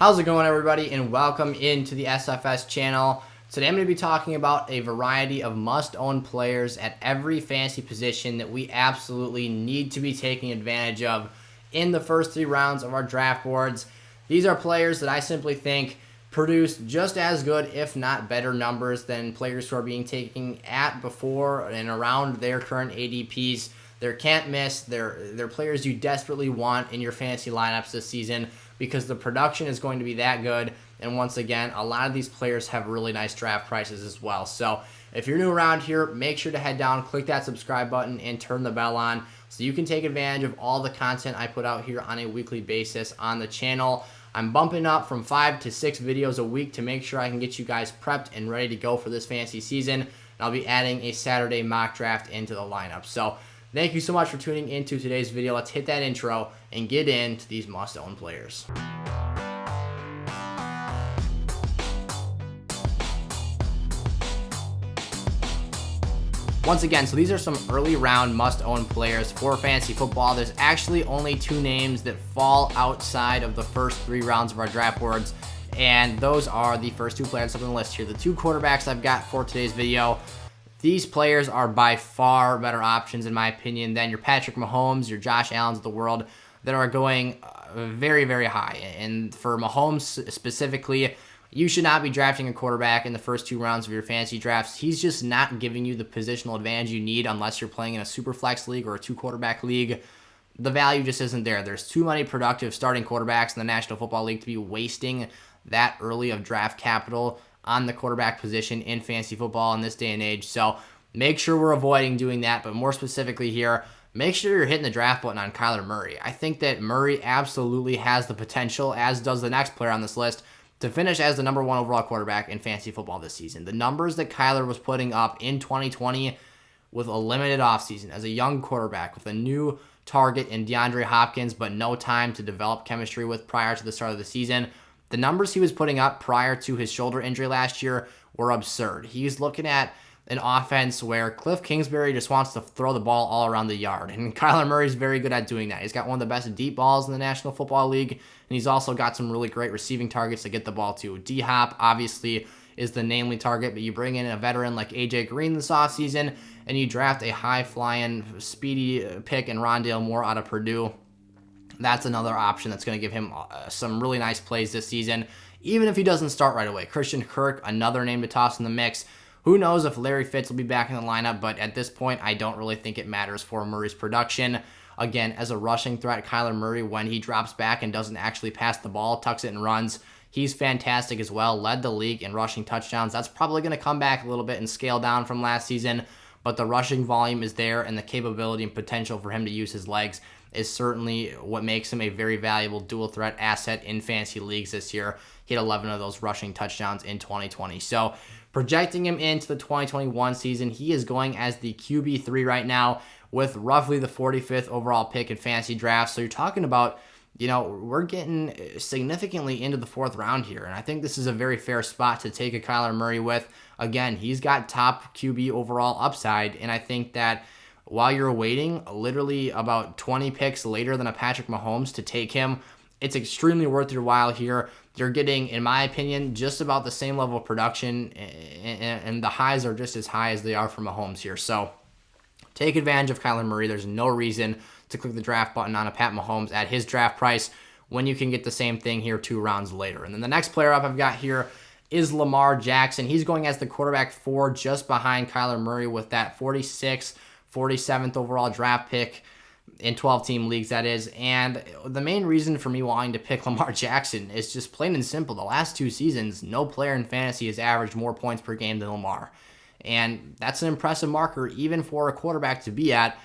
How's it going, everybody, and welcome into the SFS channel. Today I'm going to be talking about a variety of must-own players at every fantasy position that we absolutely need to be taking advantage of in the first 3 rounds of our draft boards. These are players that I simply think produce just as good, if not better, numbers than players who are being taken at, before, and around their current ADPs. They're can't miss. They're players you desperately want in your fantasy lineups this season because the production is going to be that good. And once again, a lot of these players have really nice draft prices as well. So if you're new around here, make sure to head down, click that subscribe button, and turn the bell on so you can take advantage of all the content I put out here on a weekly basis on the channel. I'm bumping up from 5 to 6 videos a week to make sure I can get you guys prepped and ready to go for this fantasy season. And I'll be adding a Saturday mock draft into the lineup. So thank you so much for tuning into today's video. Let's hit that intro and get into these must-own players. Once again, so these are some early round must-own players for fantasy football. There's actually only 2 names that fall outside of the first 3 rounds of our draft boards, and those are the first 2 players up on the list here. The 2 quarterbacks I've got for today's video. These players are by far better options, in my opinion, than your Patrick Mahomes, your Josh Allens of the world that are going very, very high. And for Mahomes specifically, you should not be drafting a quarterback in the first 2 rounds of your fantasy drafts. He's just not giving you the positional advantage you need unless you're playing in a super flex league or a 2-quarterback league. The value just isn't there. There's too many productive starting quarterbacks in the National Football League to be wasting that early of draft capital on the quarterback position in fantasy football in this day and age. So make sure we're avoiding doing that, but more specifically here, make sure you're hitting the draft button on Kyler Murray. I think that Murray absolutely has the potential, as does the next player on this list, to finish as the number 1 overall quarterback in fantasy football this season. The numbers that Kyler was putting up in 2020 with a limited offseason as a young quarterback with a new target in DeAndre Hopkins, but no time to develop chemistry with prior to the start of the season. The numbers he was putting up prior to his shoulder injury last year were absurd. He's looking at an offense where Cliff Kingsbury just wants to throw the ball all around the yard, and Kyler Murray's very good at doing that. He's got one of the best deep balls in the National Football League, and he's also got some really great receiving targets to get the ball to. D-Hop obviously is the namely target, but you bring in a veteran like A.J. Green this offseason, and you draft a high-flying, speedy pick in Rondale Moore out of Purdue. That's another option that's going to give him some really nice plays this season, even if he doesn't start right away. Christian Kirk, another name to toss in the mix. Who knows if Larry Fitz will be back in the lineup, but at this point, I don't really think it matters for Murray's production. Again, as a rushing threat, Kyler Murray, when he drops back and doesn't actually pass the ball, tucks it and runs, he's fantastic as well. Led the league in rushing touchdowns. That's probably going to come back a little bit and scale down from last season, but the rushing volume is there, and the capability and potential for him to use his legs is certainly what makes him a very valuable dual threat asset in fantasy leagues this year. He had 11 of those rushing touchdowns in 2020. So projecting him into the 2021 season, he is going as the QB3 right now with roughly the 45th overall pick in fantasy drafts. So you're talking about, we're getting significantly into the 4th round here, and I think this is a very fair spot to take a Kyler Murray with. Again, he's got top QB overall upside, and I think that while you're waiting literally about 20 picks later than a Patrick Mahomes to take him, it's extremely worth your while here. You're getting, in my opinion, just about the same level of production, and the highs are just as high as they are for Mahomes here. So take advantage of Kyler Murray. There's no reason to click the draft button on a Pat Mahomes at his draft price when you can get the same thing here 2 rounds later. And then the next player up I've got here is Lamar Jackson. He's going as the quarterback 4 just behind Kyler Murray with that 46th, 47th overall draft pick in 12-team leagues, that is. And the main reason for me wanting to pick Lamar Jackson is just plain and simple. The last 2 seasons, no player in fantasy has averaged more points per game than Lamar. And that's an impressive marker even for a quarterback to be at.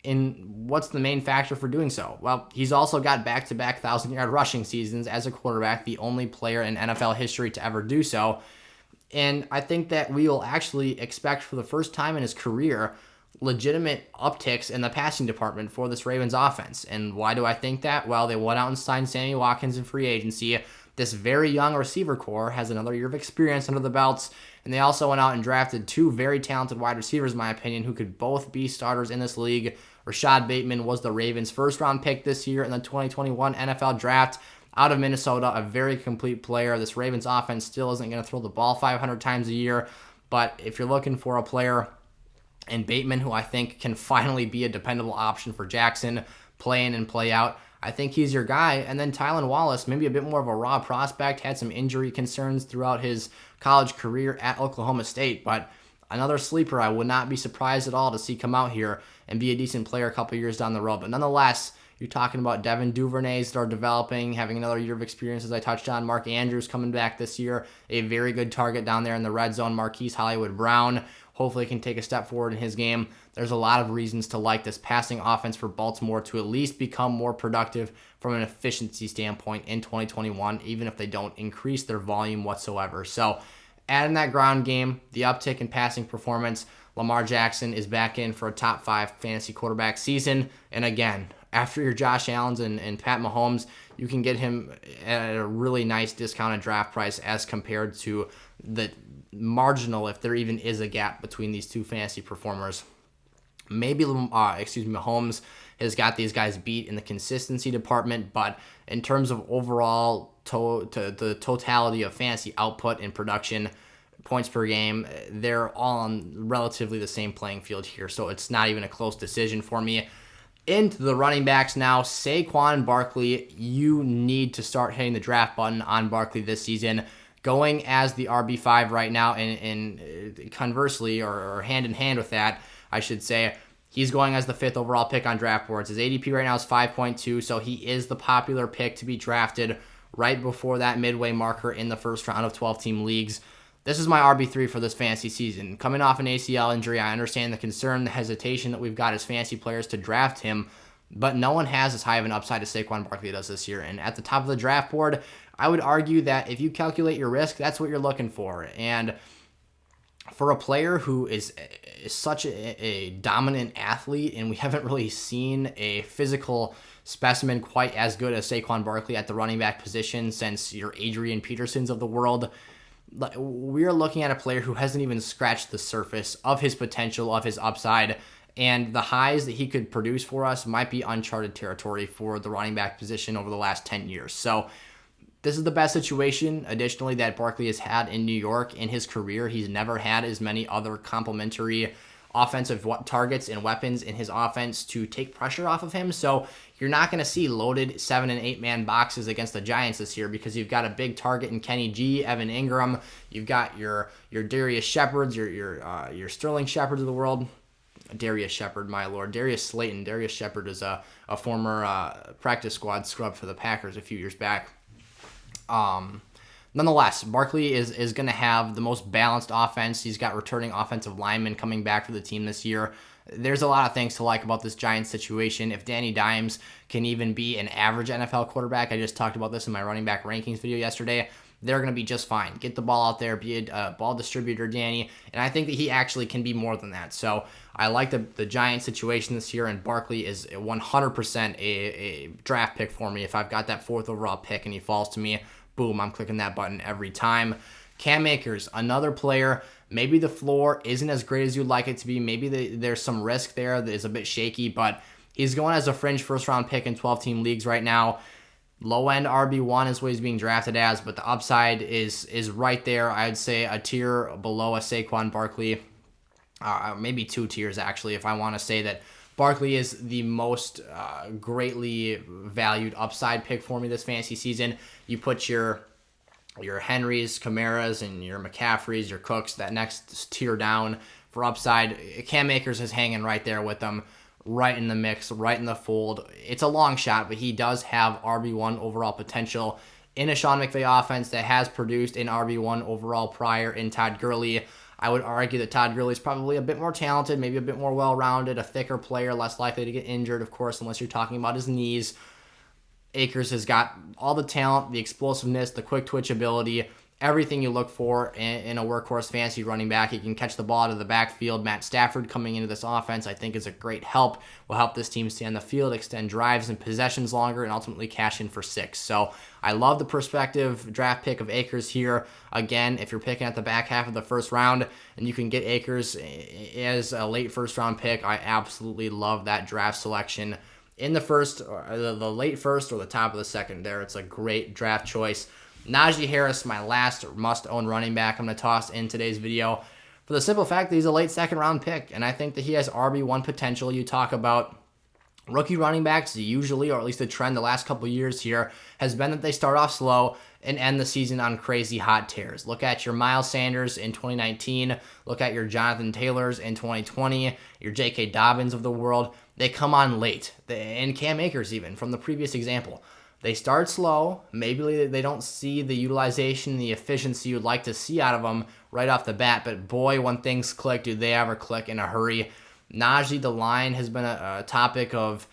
And what's the main factor for doing so? Well, he's also got back-to-back 1,000-yard rushing seasons as a quarterback, the only player in NFL history to ever do so. And I think that we will actually expect for the first time in his career legitimate upticks in the passing department for this Ravens offense. And why do I think that? Well, they went out and signed Sammy Watkins in free agency. This very young receiver core has another year of experience under the belts, and they also went out and drafted 2 very talented wide receivers, in my opinion, who could both be starters in this league. Rashad Bateman was the Ravens' first-round pick this year in the 2021 NFL Draft, out of Minnesota, a very complete player. This Ravens offense still isn't going to throw the ball 500 times a year, but if you're looking for a player in Bateman who I think can finally be a dependable option for Jackson, play in and play out, I think he's your guy. And then Tylan Wallace, maybe a bit more of a raw prospect, had some injury concerns throughout his college career at Oklahoma State, but another sleeper I would not be surprised at all to see come out here and be a decent player a couple years down the road. But nonetheless, you're talking about Devin Duvernays that are developing, having another year of experience, as I touched on. Mark Andrews coming back this year, a very good target down there in the red zone. Marquise Hollywood Brown hopefully can take a step forward in his game. There's a lot of reasons to like this passing offense for Baltimore to at least become more productive from an efficiency standpoint in 2021, even if they don't increase their volume whatsoever. So add in that ground game, the uptick in passing performance. Lamar Jackson is back in for a top 5 fantasy quarterback season. And again, after your Josh Allens and Pat Mahomes, you can get him at a really nice discounted draft price as compared to the marginal, if there even is a gap between these two fantasy performers. Maybe Mahomes has got these guys beat in the consistency department, but in terms of overall the totality of fantasy output and production, points per game, they're all on relatively the same playing field here, so it's not even a close decision for me. Into the running backs now, Saquon Barkley, you need to start hitting the draft button on Barkley this season. Going as the RB5 right now, and conversely, or hand in hand with that, I should say, he's going as the 5th overall pick on draft boards. His ADP right now is 5.2, so he is the popular pick to be drafted right before that midway marker in the first round of 12-team leagues. This is my RB3 for this fantasy season. Coming off an ACL injury, I understand the concern, the hesitation that we've got as fantasy players to draft him, but no one has as high of an upside as Saquon Barkley does this year. And at the top of the draft board, I would argue that if you calculate your risk, that's what you're looking for. And for a player who is such a dominant athlete, and we haven't really seen a physical specimen quite as good as Saquon Barkley at the running back position since your Adrian Petersons of the world, we're looking at a player who hasn't even scratched the surface of his potential, of his upside, and the highs that he could produce for us might be uncharted territory for the running back position over the last 10 years. So this is the best situation, additionally, that Barkley has had in New York in his career. He's never had as many other complementary offensive targets and weapons in his offense to take pressure off of him. So you're not going to see loaded 7- and 8-man boxes against the Giants this year because you've got a big target in Kenny G, Evan Ingram. You've got your Darius Shepherds, your Sterling Shepherds of the world. Darius Shepard, my lord. Darius Slayton. Darius Shepard is a former practice squad scrub for the Packers a few years back. Nonetheless, Barkley is going to have the most balanced offense. He's got returning offensive linemen coming back for the team this year. There's a lot of things to like about this Giants situation. If Danny Dimes can even be an average NFL quarterback, I just talked about this in my running back rankings video yesterday, they're going to be just fine. Get the ball out there, be a ball distributor, Danny, and I think that he actually can be more than that. So I like the Giants situation this year, and Barkley is 100% a draft pick for me. If I've got that 4th overall pick and he falls to me, boom, I'm clicking that button every time. Cam Akers, another player. Maybe the floor isn't as great as you'd like it to be. Maybe there's some risk there that is a bit shaky, but he's going as a fringe first-round pick in 12-team leagues right now. Low-end RB1 is what he's being drafted as, but the upside is right there. I'd say a tier below a Saquon Barkley, maybe 2 tiers actually, if I want to say that Barkley is the most greatly valued upside pick for me this fantasy season. You put your Henrys, Kamaras, and your McCaffreys, your Cooks, that next tier down for upside. Cam Akers is hanging right there with them, right in the mix, right in the fold. It's a long shot, but he does have RB1 overall potential in a Sean McVay offense that has produced an RB1 overall prior in Todd Gurley. I would argue that Todd Gurley is probably a bit more talented, maybe a bit more well-rounded, a thicker player, less likely to get injured, of course, unless you're talking about his knees. Akers has got all the talent, the explosiveness, the quick twitch ability, everything you look for in a workhorse fantasy running back. He can catch the ball out of the backfield. Matt Stafford coming into this offense, I think, is a great help. Will help this team stay on the field, extend drives and possessions longer, and ultimately cash in for 6. So I love the prospective draft pick of Akers here. Again, if you're picking at the back half of the first round and you can get Akers as a late first round pick, I absolutely love that draft selection in the first, or the late first or the top of the second there. It's a great draft choice. Najee Harris, my last must-own running back, I'm going to toss in today's video for the simple fact that he's a late second-round pick, and I think that he has RB1 potential. You talk about rookie running backs usually, or at least the trend the last couple of years here, has been that they start off slow and end the season on crazy hot tears. Look at your Miles Sanders in 2019. Look at your Jonathan Taylors in 2020, your J.K. Dobbins of the world. They come on late, and Cam Akers even, from the previous example. They start slow. Maybe they don't see the utilization, the efficiency you'd like to see out of them right off the bat. But boy, when things click, do they ever click in a hurry. Najee, the line, has been a topic of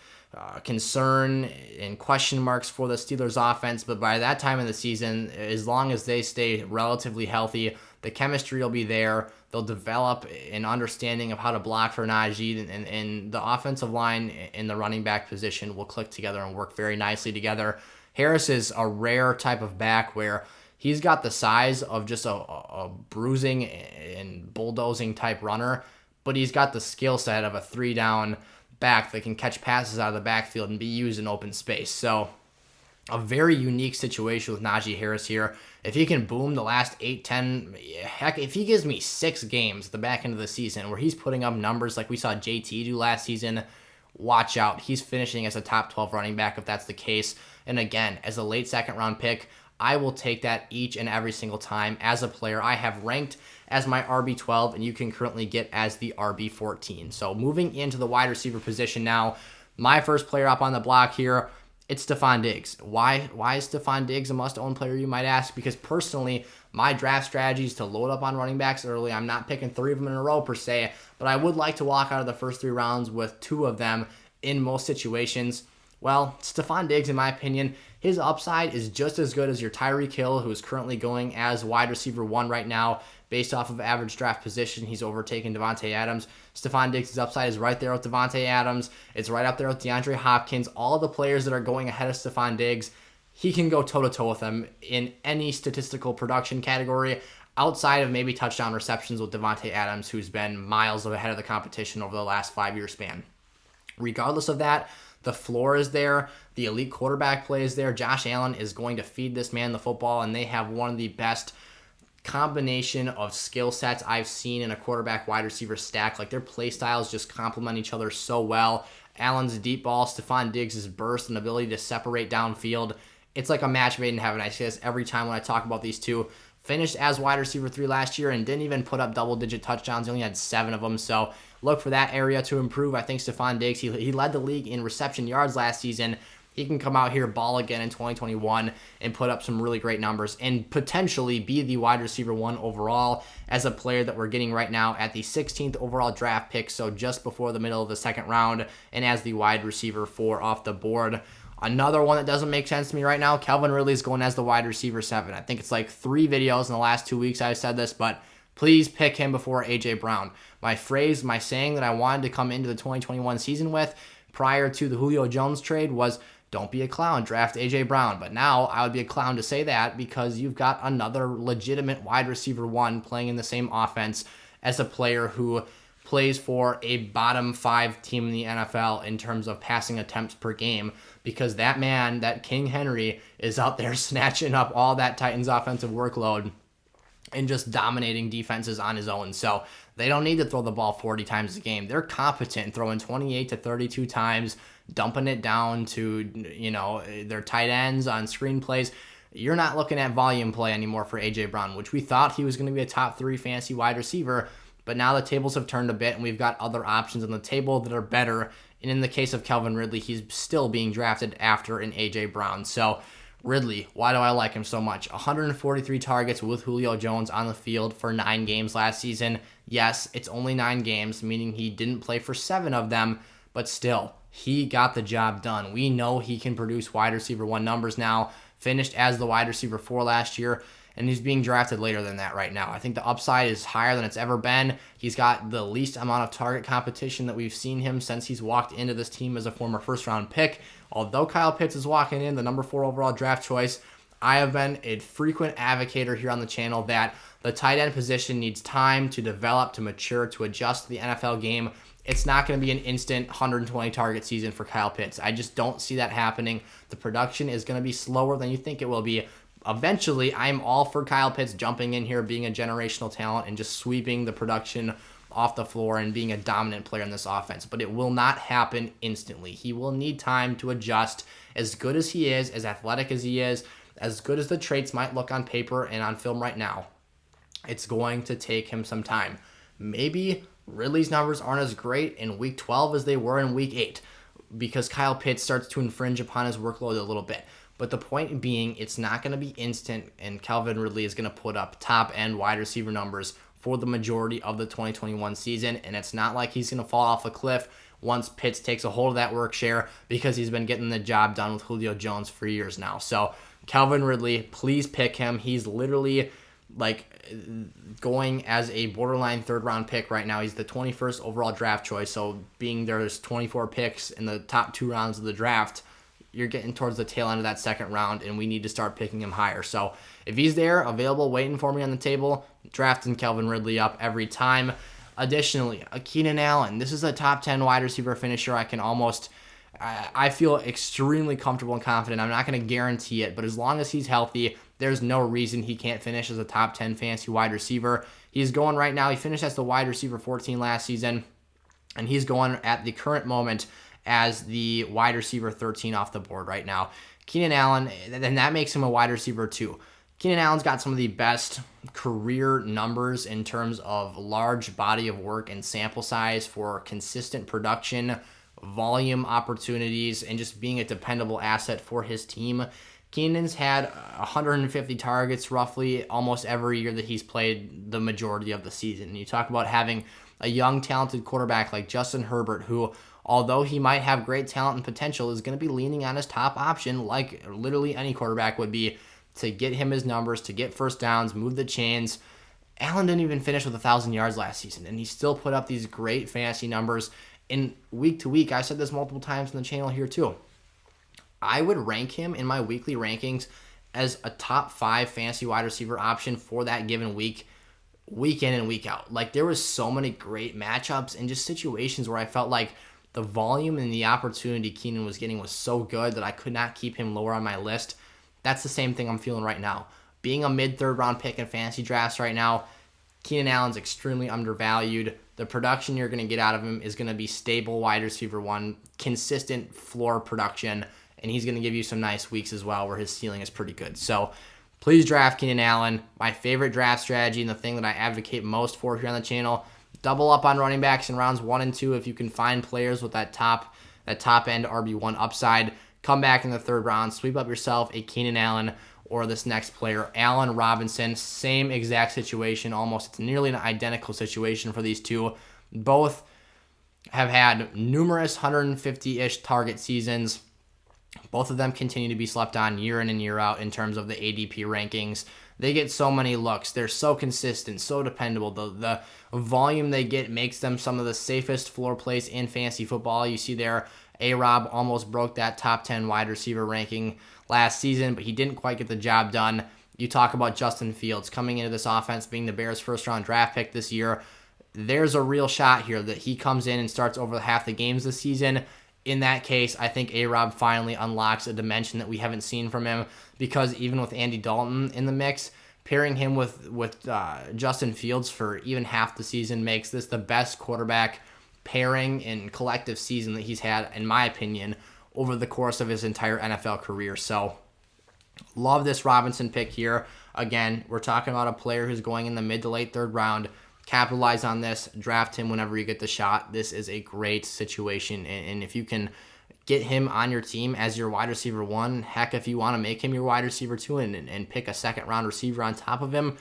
concern and question marks for the Steelers offense. But by that time of the season, as long as they stay relatively healthy, the chemistry will be there. They'll develop an understanding of how to block for Najee, and the offensive line in the running back position will click together and work very nicely together. Harris is a rare type of back where he's got the size of just a bruising and bulldozing type runner, but he's got the skill set of a 3-down back that can catch passes out of the backfield and be used in open space. So a very unique situation with Najee Harris here. If he can boom the last 8, 10, heck, if he gives me 6 games at the back end of the season where he's putting up numbers like we saw JT do last season, watch out. He's finishing as a top 12 running back if that's the case. And again, as a late second-round pick, I will take that each and every single time. As a player, I have ranked as my RB12, and you can currently get as the RB14. So moving into the wide receiver position now, my first player up on the block here, it's Stefon Diggs. Why is Stefon Diggs a must-own player, you might ask? Because personally, my draft strategy is to load up on running backs early. I'm not picking 3 of them in a row per se, but I would like to walk out of the first 3 rounds with 2 of them in most situations. Well, Stefon Diggs, in my opinion, his upside is just as good as your Tyreek Hill, who is currently going as wide receiver 1 right now. Based off of average draft position, he's overtaken Davante Adams. Stefon Diggs' upside is right there with Davante Adams. It's right up there with DeAndre Hopkins. All of the players that are going ahead of Stefon Diggs, he can go toe-to-toe with them in any statistical production category outside of maybe touchdown receptions with Davante Adams, who's been miles ahead of the competition over the last 5-year span. Regardless of that, the floor is there. The elite quarterback play is there. Josh Allen is going to feed this man the football, and they have one of the best combination of skill sets I've seen in a quarterback wide receiver stack. Like, their play styles just complement each other so well. Allen's deep ball, Stefon Diggs' burst and ability to separate downfield. It's like a match made in heaven. I say this every time when I talk about these two. Finished as wide receiver 3 last year and didn't even put up double-digit touchdowns. He only had 7 of them, so look for that area to improve. I think Stefon Diggs, he led the league in reception yards last season. He can come out here, ball again in 2021, and put up some really great numbers and potentially be the wide receiver 1 overall as a player that we're getting right now at the 16th overall draft pick, so just before the middle of the second round, and as the wide receiver 4 off the board. Another one that doesn't make sense to me right now, Calvin Ridley's going as the wide receiver 7. I think it's like 3 videos in the last 2 weeks I've said this, but please pick him before A.J. Brown. My saying that I wanted to come into the 2021 season with prior to the Julio Jones trade was, don't be a clown, draft A.J. Brown. But now I would be a clown to say that because you've got another legitimate wide receiver 1 playing in the same offense as a player who plays for a bottom 5 team in the NFL in terms of passing attempts per game, because that man, that King Henry, is out there snatching up all that Titans offensive workload and just dominating defenses on his own. So they don't need to throw the ball 40 times a game. They're competent throwing 28 to 32 times, dumping it down to, their tight ends on screen plays. You're not looking at volume play anymore for A.J. Brown, which we thought he was going to be a top 3 fantasy wide receiver. But now the tables have turned a bit, and we've got other options on the table that are better. And in the case of Calvin Ridley, he's still being drafted after an A.J. Brown. So Ridley, why do I like him so much? 143 targets with Julio Jones on the field for 9 games last season. Yes, it's only 9 games, meaning he didn't play for 7 of them, but still, he got the job done. We know he can produce wide receiver 1 numbers now. Finished as the wide receiver 4 last year, and he's being drafted later than that right now. I think the upside is higher than it's ever been. He's got the least amount of target competition that we've seen him since he's walked into this team as a former first-round pick. Although Kyle Pitts is walking in, the number 4 overall draft choice, I have been a frequent advocator here on the channel that the tight end position needs time to develop, to mature, to adjust to the NFL game. it's not going to be an instant 120 target season for Kyle Pitts. I just don't see that happening. The production is going to be slower than you think it will be. Eventually, I'm all for Kyle Pitts jumping in here, being a generational talent, and just sweeping the production off the floor and being a dominant player in this offense. But it will not happen instantly. He will need time to adjust. As good as he is, as athletic as he is, as good as the traits might look on paper and on film right now, it's going to take him some time. Maybe Ridley's numbers aren't as great in week 12 as they were in week 8 because Kyle Pitts starts to infringe upon his workload a little bit. But the point being, it's not going to be instant, and Calvin Ridley is going to put up top-end wide receiver numbers for the majority of the 2021 season, and it's not like he's going to fall off a cliff once Pitts takes a hold of that work share because he's been getting the job done with Julio Jones for years now. So Calvin Ridley, please pick him. He's literally going as a borderline third-round pick right now. He's the 21st overall draft choice, so being there's 24 picks in the top 2 rounds of the draft, you're getting towards the tail end of that second round, and we need to start picking him higher. So if he's there, available, waiting for me on the table, drafting Calvin Ridley up every time. Additionally, Keenan Allen. This is a top 10 wide receiver finisher. I feel extremely comfortable and confident. I'm not going to guarantee it, but as long as he's healthy, there's no reason he can't finish as a top 10 fantasy wide receiver. He's going right now. He finished as the wide receiver 14 last season, and he's going at the current moment as the wide receiver 13 off the board right now. Keenan Allen, and that makes him a wide receiver 2. Keenan Allen's got some of the best career numbers in terms of large body of work and sample size for consistent production, volume opportunities, and just being a dependable asset for his team. Keenan's had 150 targets roughly almost every year that he's played the majority of the season. And you talk about having a young, talented quarterback like Justin Herbert, who, although he might have great talent and potential, is going to be leaning on his top option like literally any quarterback would be to get him his numbers, to get first downs, move the chains. Allen didn't even finish with 1,000 yards last season, and he still put up these great fantasy numbers. In week to week, I said this multiple times on the channel here too, I would rank him in my weekly rankings as a top 5 fantasy wide receiver option for that given week in and week out. Like, there was so many great matchups and just situations where I felt like the volume and the opportunity Keenan was getting was so good that I could not keep him lower on my list. That's the same thing I'm feeling right now. Being a mid-third round pick in fantasy drafts right now, Keenan Allen's extremely undervalued. The production you're going to get out of him is going to be stable wide receiver 1, consistent floor production, and he's going to give you some nice weeks as well where his ceiling is pretty good. So please draft Keenan Allen. My favorite draft strategy and the thing that I advocate most for here on the channel, double up on running backs in rounds 1 and 2 if you can find players with that top end RB1 upside. Come back in the 3rd round, sweep up yourself a Keenan Allen or this next player, Allen Robinson. Same exact situation, almost. It's nearly an identical situation for these two. Both have had numerous 150-ish target seasons. Both of them continue to be slept on year in and year out in terms of the ADP rankings. They get so many looks. They're so consistent, so dependable. The volume they get makes them some of the safest floor plays in fantasy football. You see there, A-Rob almost broke that top 10 wide receiver ranking last season, but he didn't quite get the job done. You talk about Justin Fields coming into this offense, being the Bears' first-round draft pick this year. There's a real shot here that he comes in and starts over half the games this season. In that case, I think A-Rob finally unlocks a dimension that we haven't seen from him, because even with Andy Dalton in the mix, pairing him with Justin Fields for even half the season makes this the best quarterback pairing and collective season that he's had, in my opinion, over the course of his entire NFL career. So, love this Robinson pick here. Again, we're talking about a player who's going in the mid to late 3rd round. Capitalize on this. Draft him whenever you get the shot. This is a great situation, and if you can get him on your team as your wide receiver 1, heck, if you want to make him your wide receiver 2 and pick a 2nd-round receiver on top of him,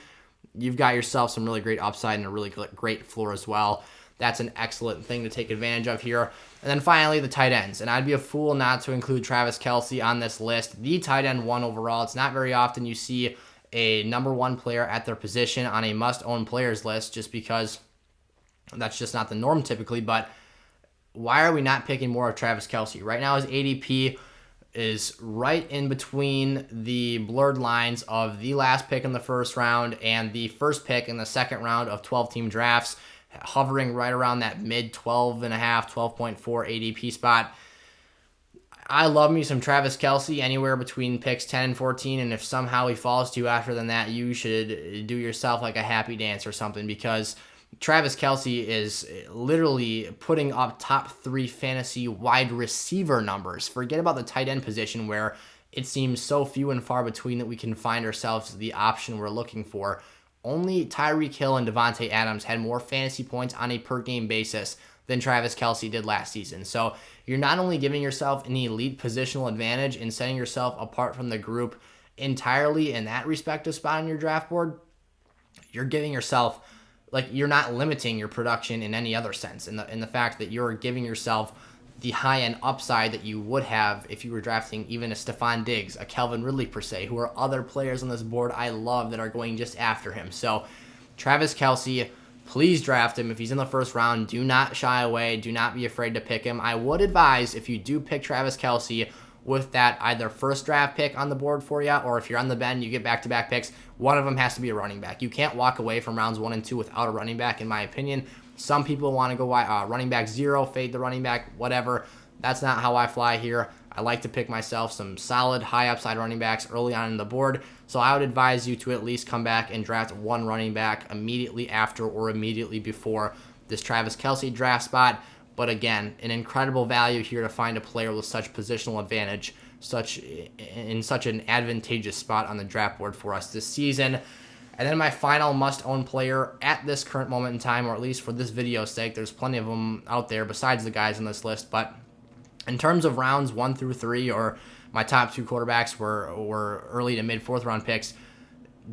you've got yourself some really great upside and a really great floor as well. That's an excellent thing to take advantage of here. And then finally, the tight ends. And I'd be a fool not to include Travis Kelce on this list. The tight end 1 overall. It's not very often you see a number 1 player at their position on a must-own players list, just because that's just not the norm typically. But why are we not picking more of Travis Kelce? Right now his ADP is right in between the blurred lines of the last pick in the 1st round and the first pick in the 2nd round of 12-team drafts. hovering right around that mid 12.5, 12.4 ADP spot. I love me some Travis Kelce anywhere between picks 10 and 14, and if somehow he falls to you after than that, you should do yourself like a happy dance or something, because Travis Kelce is literally putting up top 3 fantasy wide receiver numbers. Forget about the tight end position, where it seems so few and far between that we can find ourselves the option we're looking for. Only Tyreek Hill and Devontae Adams had more fantasy points on a per game basis than Travis Kelce did last season. So you're not only giving yourself an elite positional advantage and setting yourself apart from the group entirely in that respective spot on your draft board, you're giving yourself, like, you're not limiting your production in any other sense. In the fact that you're giving yourself the high-end upside that you would have if you were drafting even a Stefon Diggs, a Calvin Ridley per se, who are other players on this board I love that are going just after him. So Travis Kelce, please draft him. If he's in the first round, do not shy away. Do not be afraid to pick him. I would advise, if you do pick Travis Kelce with that either first draft pick on the board for you, or if you're on the bend, you get back-to-back picks, one of them has to be a running back. You can't walk away from rounds 1 and 2 without a running back, in my opinion. Some people want to go running back 0, fade the running back, whatever. That's not how I fly here. I like to pick myself some solid, high upside running backs early on in the board. So I would advise you to at least come back and draft one running back immediately after or immediately before this Travis Kelce draft spot. But again, an incredible value here to find a player with such positional advantage, in such an advantageous spot on the draft board for us this season. And then my final must-own player at this current moment in time, or at least for this video's sake, there's plenty of them out there besides the guys on this list, but in terms of rounds 1 through 3, or my top 2 quarterbacks were early to mid 4th round picks,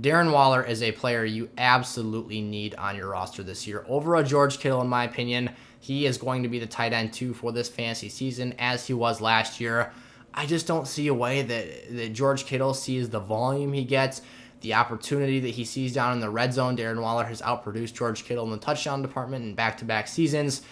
Darren Waller is a player you absolutely need on your roster this year. Over a George Kittle, in my opinion, he is going to be the tight end 2 for this fantasy season, as he was last year. I just don't see a way that George Kittle sees the volume he gets, the opportunity that he sees down in the red zone. Darren Waller has outproduced George Kittle in the touchdown department in back-to-back seasons.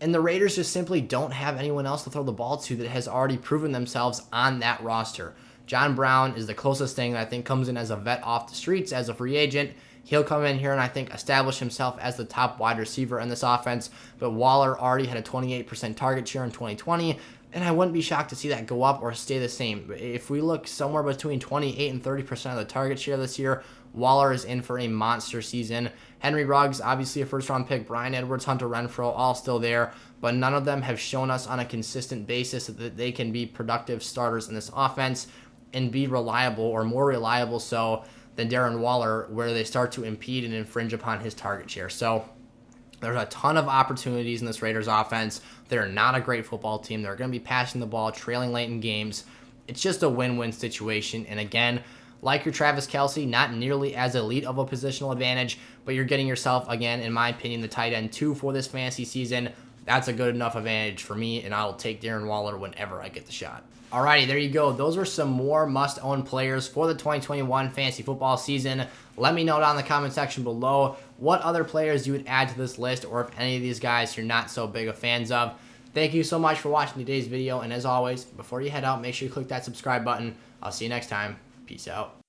And the Raiders just simply don't have anyone else to throw the ball to that has already proven themselves on that roster. John Brown is the closest thing that I think comes in as a vet off the streets, as a free agent. He'll come in here and I think establish himself as the top wide receiver in this offense. But Waller already had a 28% target share in 2020, and I wouldn't be shocked to see that go up or stay the same. If we look somewhere between 28 and 30% of the target share this year, Waller is in for a monster season. Henry Ruggs, obviously a first-round pick. Bryan Edwards, Hunter Renfrow, all still there, but none of them have shown us on a consistent basis that they can be productive starters in this offense and be reliable, or more reliable so than Darren Waller, where they start to impede and infringe upon his target share. So there's a ton of opportunities in this Raiders offense. They're not a great football team. They're going to be passing the ball, trailing late in games. It's just a win-win situation. And again, like your Travis Kelce, not nearly as elite of a positional advantage, but you're getting yourself, again, in my opinion, the tight end 2 for this fantasy season. That's a good enough advantage for me, and I'll take Darren Waller whenever I get the shot. Alrighty, there you go. Those are some more must-own players for the 2021 fantasy football season. Let me know down in the comment section below what other players you would add to this list, or if any of these guys you're not so big of fans of. Thank you so much for watching today's video, and as always, before you head out, make sure you click that subscribe button. I'll see you next time. Peace out.